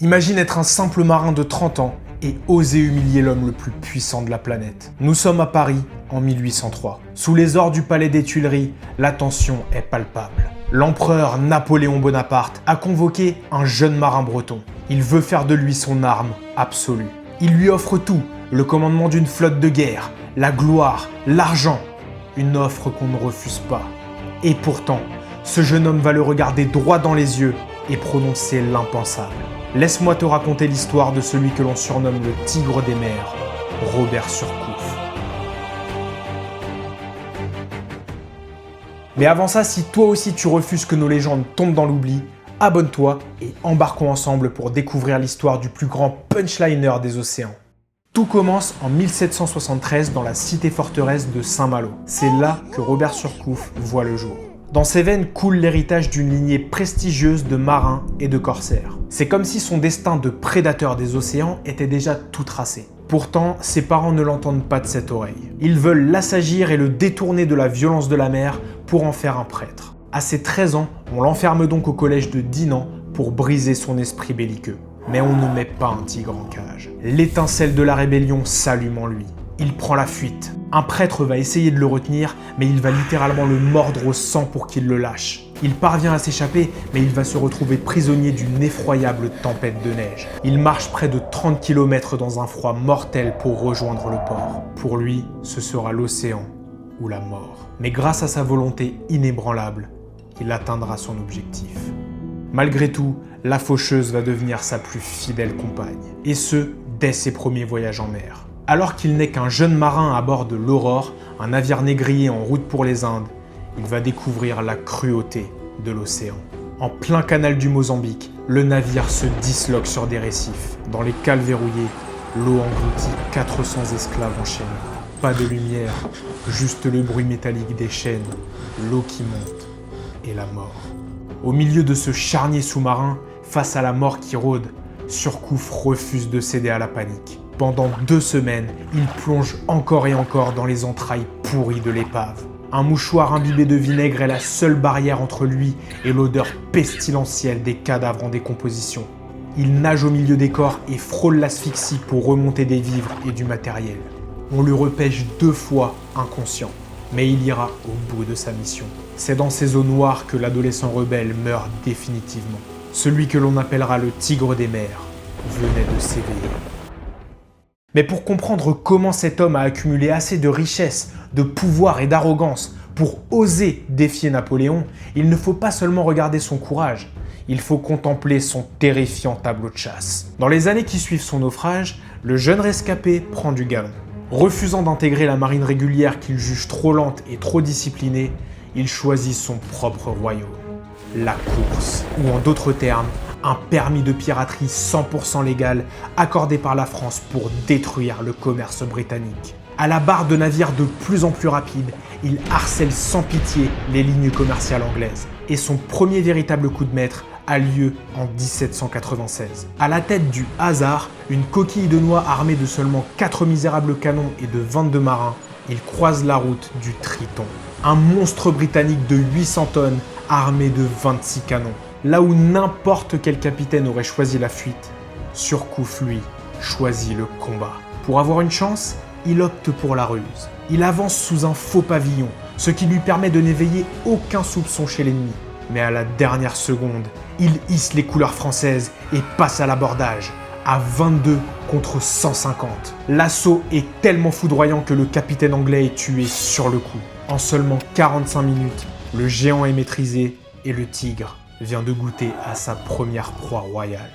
Imagine être un simple marin de 30 ans et oser humilier l'homme le plus puissant de la planète. Nous sommes à Paris en 1803. Sous les ors du palais des Tuileries, la tension est palpable. L'empereur Napoléon Bonaparte a convoqué un jeune marin breton. Il veut faire de lui son arme absolue. Il lui offre tout, le commandement d'une flotte de guerre, la gloire, l'argent. Une offre qu'on ne refuse pas. Et pourtant, ce jeune homme va le regarder droit dans les yeux et prononcer l'impensable. Laisse-moi te raconter l'histoire de celui que l'on surnomme le tigre des mers, Robert Surcouf. Mais avant ça, si toi aussi tu refuses que nos légendes tombent dans l'oubli, abonne-toi et embarquons ensemble pour découvrir l'histoire du plus grand punchliner des océans. Tout commence en 1773 dans la cité-forteresse de Saint-Malo. C'est là que Robert Surcouf voit le jour. Dans ses veines coule l'héritage d'une lignée prestigieuse de marins et de corsaires. C'est comme si son destin de prédateur des océans était déjà tout tracé. Pourtant, ses parents ne l'entendent pas de cette oreille. Ils veulent l'assagir et le détourner de la violence de la mer pour en faire un prêtre. À ses 13 ans, on l'enferme donc au collège de Dinan pour briser son esprit belliqueux. Mais on ne met pas un tigre en cage. L'étincelle de la rébellion s'allume en lui. Il prend la fuite. Un prêtre va essayer de le retenir, mais il va littéralement le mordre au sang pour qu'il le lâche. Il parvient à s'échapper, mais il va se retrouver prisonnier d'une effroyable tempête de neige. Il marche près de 30 km dans un froid mortel pour rejoindre le port. Pour lui, ce sera l'océan ou la mort. Mais grâce à sa volonté inébranlable, il atteindra son objectif. Malgré tout, la faucheuse va devenir sa plus fidèle compagne. Et ce, dès ses premiers voyages en mer. Alors qu'il n'est qu'un jeune marin à bord de l'Aurore, un navire négrier en route pour les Indes, il va découvrir la cruauté de l'océan. En plein canal du Mozambique, le navire se disloque sur des récifs. Dans les cales verrouillées, l'eau engloutit 400 esclaves enchaînés. Pas de lumière, juste le bruit métallique des chaînes, l'eau qui monte et la mort. Au milieu de ce charnier sous-marin, face à la mort qui rôde, Surcouf refuse de céder à la panique. Pendant 2 semaines, il plonge encore et encore dans les entrailles pourries de l'épave. Un mouchoir imbibé de vinaigre est la seule barrière entre lui et l'odeur pestilentielle des cadavres en décomposition. Il nage au milieu des corps et frôle l'asphyxie pour remonter des vivres et du matériel. On le repêche 2 fois inconscient, mais il ira au bout de sa mission. C'est dans ces eaux noires que l'adolescent rebelle meurt définitivement. Celui que l'on appellera le tigre des mers venait de s'éveiller. Mais pour comprendre comment cet homme a accumulé assez de richesse, de pouvoir et d'arrogance pour oser défier Napoléon, il ne faut pas seulement regarder son courage, il faut contempler son terrifiant tableau de chasse. Dans les années qui suivent son naufrage, le jeune rescapé prend du galon. Refusant d'intégrer la marine régulière qu'il juge trop lente et trop disciplinée, il choisit son propre royaume, la course, ou en d'autres termes, un permis de piraterie 100% légal accordé par la France pour détruire le commerce britannique. À la barre de navires de plus en plus rapides, il harcèle sans pitié les lignes commerciales anglaises. Et son premier véritable coup de maître a lieu en 1796. À la tête du hasard, une coquille de noix armée de seulement 4 misérables canons et de 22 marins, il croise la route du Triton. Un monstre britannique de 800 tonnes armé de 26 canons. Là où n'importe quel capitaine aurait choisi la fuite, Surcouf, lui, choisit le combat. Pour avoir une chance, il opte pour la ruse. Il avance sous un faux pavillon, ce qui lui permet de n'éveiller aucun soupçon chez l'ennemi. Mais à la dernière seconde, il hisse les couleurs françaises et passe à l'abordage, à 22 contre 150. L'assaut est tellement foudroyant que le capitaine anglais est tué sur le coup. En seulement 45 minutes, le géant est maîtrisé et le tigre vient de goûter à sa première proie royale.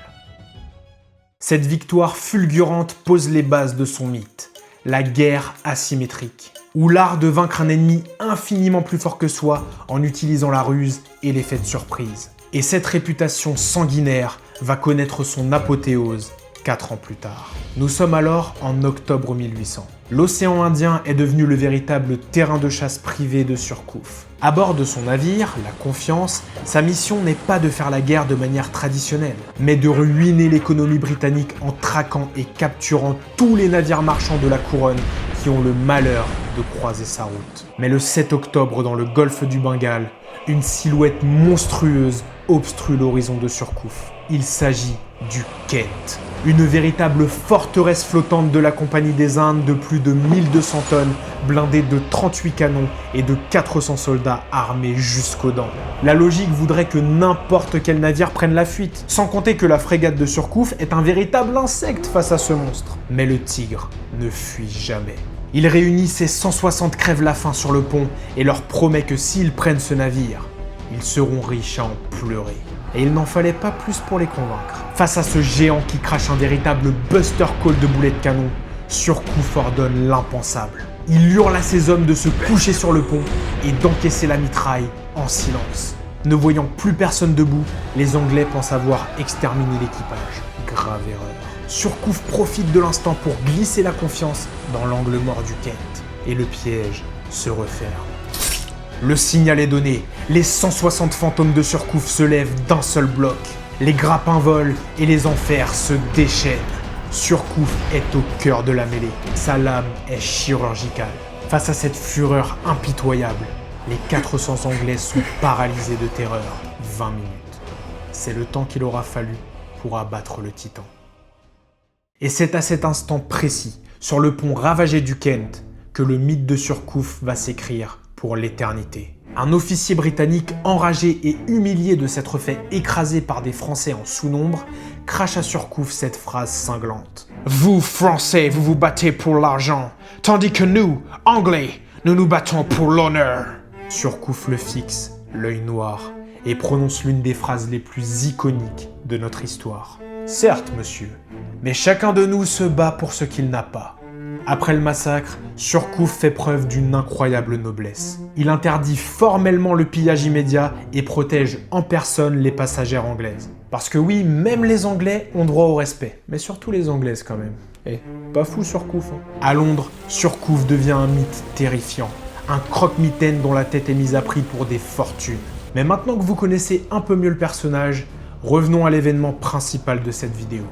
Cette victoire fulgurante pose les bases de son mythe, la guerre asymétrique, ou l'art de vaincre un ennemi infiniment plus fort que soi en utilisant la ruse et l'effet de surprise. Et cette réputation sanguinaire va connaître son apothéose 4 ans plus tard. Nous sommes alors en octobre 1800. L'océan Indien est devenu le véritable terrain de chasse privé de Surcouf. À bord de son navire, la Confiance, sa mission n'est pas de faire la guerre de manière traditionnelle, mais de ruiner l'économie britannique en traquant et capturant tous les navires marchands de la couronne qui ont le malheur de croiser sa route. Mais le 7 octobre, dans le golfe du Bengale, une silhouette monstrueuse obstrue l'horizon de Surcouf. Il s'agit du Kent. Une véritable forteresse flottante de la Compagnie des Indes de plus de 1200 tonnes, blindée de 38 canons et de 400 soldats armés jusqu'aux dents. La logique voudrait que n'importe quel navire prenne la fuite, sans compter que la frégate de Surcouf est un véritable insecte face à ce monstre. Mais le Tigre ne fuit jamais. Il réunit ses 160 crève-la-faim sur le pont et leur promet que s'ils prennent ce navire, ils seront riches à en pleurer. Et il n'en fallait pas plus pour les convaincre. Face à ce géant qui crache un véritable buster call de boulets de canon, Surcouf ordonne l'impensable. Il hurle à ses hommes de se coucher sur le pont et d'encaisser la mitraille en silence. Ne voyant plus personne debout, les Anglais pensent avoir exterminé l'équipage. Grave erreur. Surcouf profite de l'instant pour glisser la confiance dans l'angle mort du Kent. Et le piège se referme. Le signal est donné, les 160 fantômes de Surcouf se lèvent d'un seul bloc. Les grappins volent et les enfers se déchaînent. Surcouf est au cœur de la mêlée, sa lame est chirurgicale. Face à cette fureur impitoyable, les 400 Anglais sont paralysés de terreur. 20 minutes. C'est le temps qu'il aura fallu pour abattre le Titan. Et c'est à cet instant précis, sur le pont ravagé du Kent, que le mythe de Surcouf va s'écrire pour l'éternité. Un officier britannique enragé et humilié de s'être fait écraser par des Français en sous-nombre, crache à Surcouf cette phrase cinglante. « Vous, Français, vous vous battez pour l'argent, tandis que nous, Anglais, nous nous battons pour l'honneur. » Surcouf le fixe, l'œil noir, et prononce l'une des phrases les plus iconiques de notre histoire. « Certes, monsieur, mais chacun de nous se bat pour ce qu'il n'a pas. » Après le massacre, Surcouf fait preuve d'une incroyable noblesse. Il interdit formellement le pillage immédiat et protège en personne les passagères anglaises. Parce que oui, même les Anglais ont droit au respect. Mais surtout les Anglaises quand même. Eh, pas fou Surcouf. Hein. À Londres, Surcouf devient un mythe terrifiant. Un croque-mitaine dont la tête est mise à prix pour des fortunes. Mais maintenant que vous connaissez un peu mieux le personnage, revenons à l'événement principal de cette vidéo.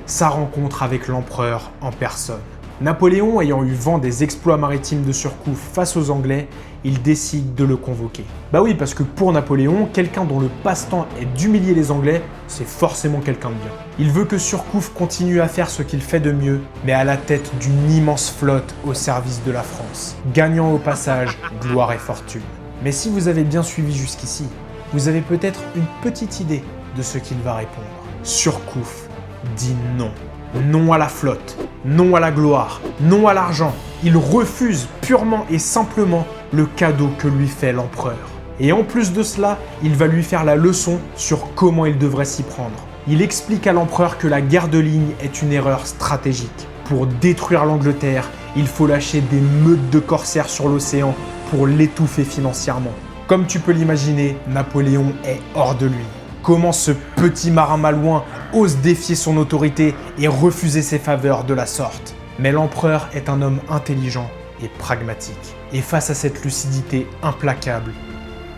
Sa rencontre avec l'empereur en personne. Napoléon ayant eu vent des exploits maritimes de Surcouf face aux Anglais, il décide de le convoquer. Bah oui, parce que pour Napoléon, quelqu'un dont le passe-temps est d'humilier les Anglais, c'est forcément quelqu'un de bien. Il veut que Surcouf continue à faire ce qu'il fait de mieux, mais à la tête d'une immense flotte au service de la France, gagnant au passage gloire et fortune. Mais si vous avez bien suivi jusqu'ici, vous avez peut-être une petite idée de ce qu'il va répondre. Surcouf dit non. Non à la flotte, non à la gloire, non à l'argent. Il refuse purement et simplement le cadeau que lui fait l'empereur. Et en plus de cela, il va lui faire la leçon sur comment il devrait s'y prendre. Il explique à l'empereur que la guerre de ligne est une erreur stratégique. Pour détruire l'Angleterre, il faut lâcher des meutes de corsaires sur l'océan pour l'étouffer financièrement. Comme tu peux l'imaginer, Napoléon est hors de lui. Comment ce petit marin malouin ose défier son autorité et refuser ses faveurs de la sorte? Mais l'empereur est un homme intelligent et pragmatique. Et face à cette lucidité implacable,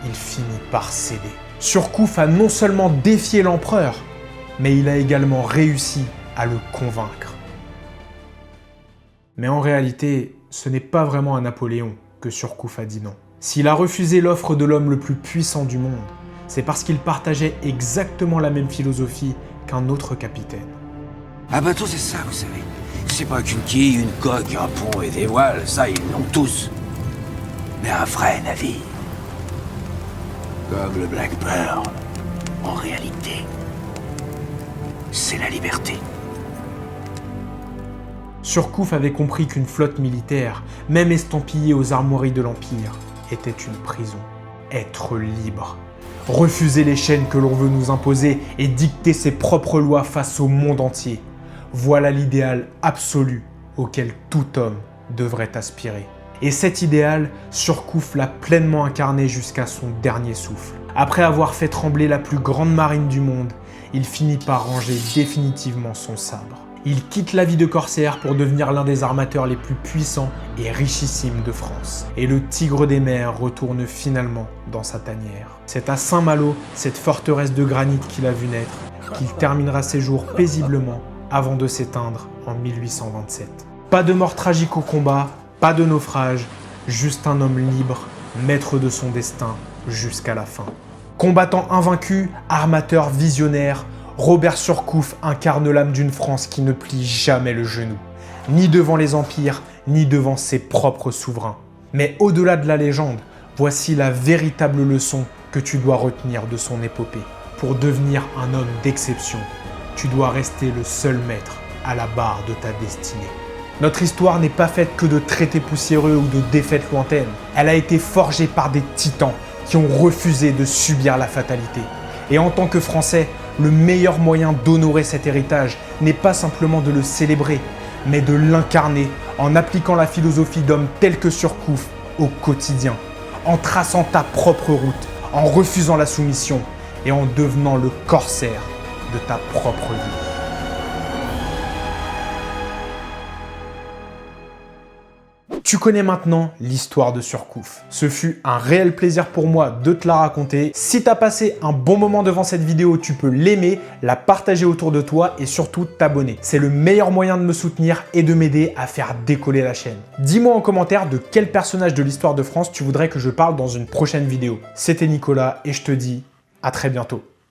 il finit par céder. Surcouf a non seulement défié l'empereur, mais il a également réussi à le convaincre. Mais en réalité, ce n'est pas vraiment à Napoléon que Surcouf a dit non. S'il a refusé l'offre de l'homme le plus puissant du monde, c'est parce qu'il partageait exactement la même philosophie qu'un autre capitaine. Un bateau, c'est ça, vous savez. C'est pas qu'une quille, une coque, un pont et des voiles, ça, ils l'ont tous. Mais un vrai navire. Comme le Black Pearl, en réalité, c'est la liberté. Surcouf avait compris qu'une flotte militaire, même estampillée aux armoiries de l'Empire, était une prison. Être libre. Refuser les chaînes que l'on veut nous imposer et dicter ses propres lois face au monde entier. Voilà l'idéal absolu auquel tout homme devrait aspirer. Et cet idéal, Surcouf l'a pleinement incarné jusqu'à son dernier souffle. Après avoir fait trembler la plus grande marine du monde, il finit par ranger définitivement son sabre. Il quitte la vie de corsaire pour devenir l'un des armateurs les plus puissants et richissimes de France. Et le Tigre des mers retourne finalement dans sa tanière. C'est à Saint-Malo, cette forteresse de granit qu'il a vu naître, qu'il terminera ses jours paisiblement avant de s'éteindre en 1827. Pas de mort tragique au combat, pas de naufrage, juste un homme libre, maître de son destin jusqu'à la fin. Combattant invaincu, armateur visionnaire, Robert Surcouf incarne l'âme d'une France qui ne plie jamais le genou, ni devant les empires, ni devant ses propres souverains. Mais au-delà de la légende, voici la véritable leçon que tu dois retenir de son épopée. Pour devenir un homme d'exception, tu dois rester le seul maître à la barre de ta destinée. Notre histoire n'est pas faite que de traités poussiéreux ou de défaites lointaines. Elle a été forgée par des titans qui ont refusé de subir la fatalité. Et en tant que Français, le meilleur moyen d'honorer cet héritage n'est pas simplement de le célébrer, mais de l'incarner en appliquant la philosophie d'hommes tels que Surcouf au quotidien, en traçant ta propre route, en refusant la soumission et en devenant le corsaire de ta propre vie. Tu connais maintenant l'histoire de Surcouf. Ce fut un réel plaisir pour moi de te la raconter. Si tu as passé un bon moment devant cette vidéo, tu peux l'aimer, la partager autour de toi et surtout t'abonner. C'est le meilleur moyen de me soutenir et de m'aider à faire décoller la chaîne. Dis-moi en commentaire de quel personnage de l'histoire de France tu voudrais que je parle dans une prochaine vidéo. C'était Nicolas et je te dis à très bientôt.